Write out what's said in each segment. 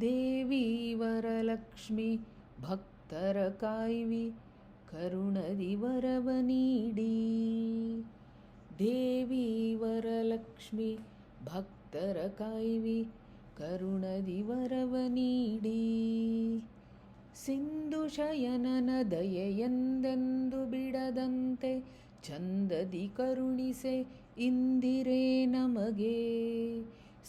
ದೇವಿ ವರಲಕ್ಷ್ಮಿ ಭಕ್ತರ ಕಾಯ್ವಿ ಕರುಣದಿ ವರವ ನೀಡಿ. ದೇವಿ ವರಲಕ್ಷ್ಮಿ ಭಕ್ತರ ಕಾಯ್ವಿ ಕರುಣದಿ ವರವ ನೀಡಿ. ಸಿಂಧು ಶಯನನ ದಯೆಯೆಂದೆಂದು ಬಿಡದಂತೆ ಚಂದದಿ ಕರುಣಿಸೆ ಇಂದಿರೇ ನಮಗೆ.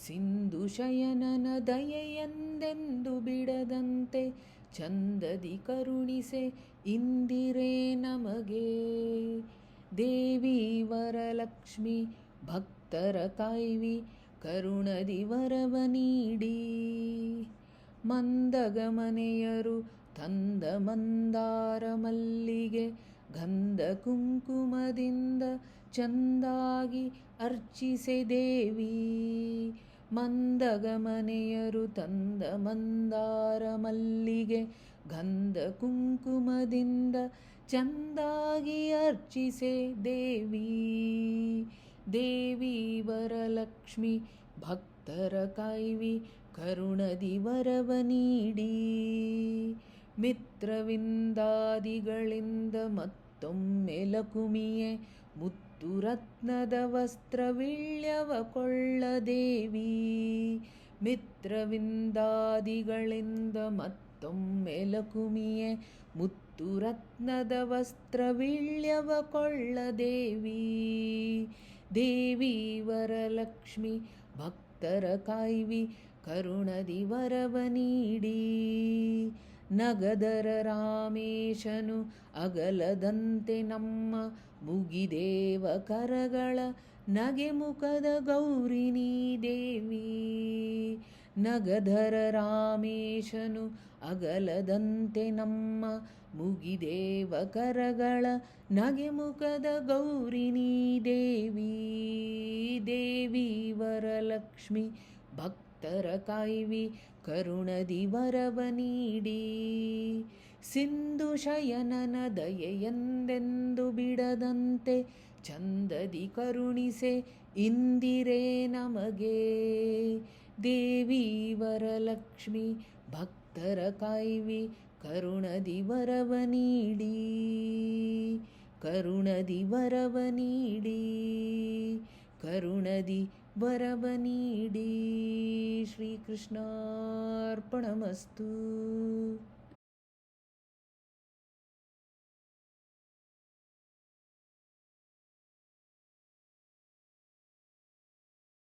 ಸಿಂಧು ಶಯನನ ದಯೆಯೆಂದೆಂದು ಬಿಡದಂತೆ ಚಂದದಿ ಕರುಣಿಸೆ ಇಂದಿರೇ ನಮಗೆ. ದೇವಿ ವರಲಕ್ಷ್ಮಿ ಭಕ್ತರ ಕಾಯ್ವಿ ಕರುಣದಿ ವರವ ನೀಡಿ. ಮಂದಗಮನೆಯರು ತಂದ ಮಂದಾರ ಮಲ್ಲಿಗೆ ಗಂಧ ಕುಂಕುಮದಿಂದ ಚಂದಾಗಿ ಅರ್ಚಿಸೆ ದೇವಿ. ಮಂದಗಮನೆಯರು ತಂದ ಮಂದಾರ ಮಲ್ಲಿಗೆ ಗಂಧ ಕುಂಕುಮದಿಂದ ಚಂದಾಗಿ ಅರ್ಚಿಸೆ ದೇವಿ. ದೇವಿ ವರಲಕ್ಷ್ಮಿ ಭಕ್ತರ ಕಾಯ್ವಿ ಕರುಣದಿ ವರವ ನೀಡಿ. ಮಿತ್ರವಿಂದಾದಿಗಳಿಂದ ಮತ್ತೊಮ್ಮೆ ಲಕುಮಿಯೇ ಮುತ್ತು ರತ್ನದ ವಸ್ತ್ರವಿಳ್ಯವ ಕೊಳ್ಳದೇವಿ. ಮಿತ್ರವಿಂದಾದಿಗಳಿಂದ ಮತ್ತೊಮ್ಮೆ ಲಕುಮಿಯೇ ಮುತ್ತು ರತ್ನದ ವಸ್ತ್ರವಿಳ್ಯವ ಕೊಳ್ಳದೇವಿ. ದೇವಿ ವರಲಕ್ಷ್ಮಿ ಭಕ್ತರ ಕಾಯ್ವಿ ಕರುಣದಿ ವರವ ನೀಡಿ. ನಗದರ ರಾಮೇಶನು ಅಗಲದಂತೆ ನಮ್ಮ ಮುಗಿದೇವ ಕರಗಳ ನಗೆ ಮುಖದ ಗೌರಿನೀ ದೇವಿ. ನಗಧರ ರಾಮೇಶನು ಅಗಲದಂತೆ ನಮ್ಮ ಮುಗಿದೇವ ಕರಗಳ ನಗೆ ಮುಖದ ಗೌರಿನೀ ದೇವಿ. ದೇವಿ ವರಲಕ್ಷ್ಮಿ ಭಕ್ತರ ಕಾಯ್ವಿ ಕರುಣದಿ ವರವ ನೀಡಿ. ಸಿಂಧು ಶಯನನ ದಯೆಯೆಂದೆಂದು ಬಿಡದಂತೆ ಚಂದದಿ ಕರುಣಿಸೆ ಇಂದಿರೇ ನಮಗೆ. ದೇವಿ ವರಲಕ್ಷ್ಮಿ ಭಕ್ತರ ಕಾಯ್ವಿ ಕರುಣದಿ ವರವ ನೀಡಿ. ಕರುಣದಿ ವರವ ನೀಡಿ. ಕರುಣದಿ ವರವ ನೀಡಿ. ಶ್ರೀಕೃಷ್ಣಾರ್ಪಣಮಸ್ತು.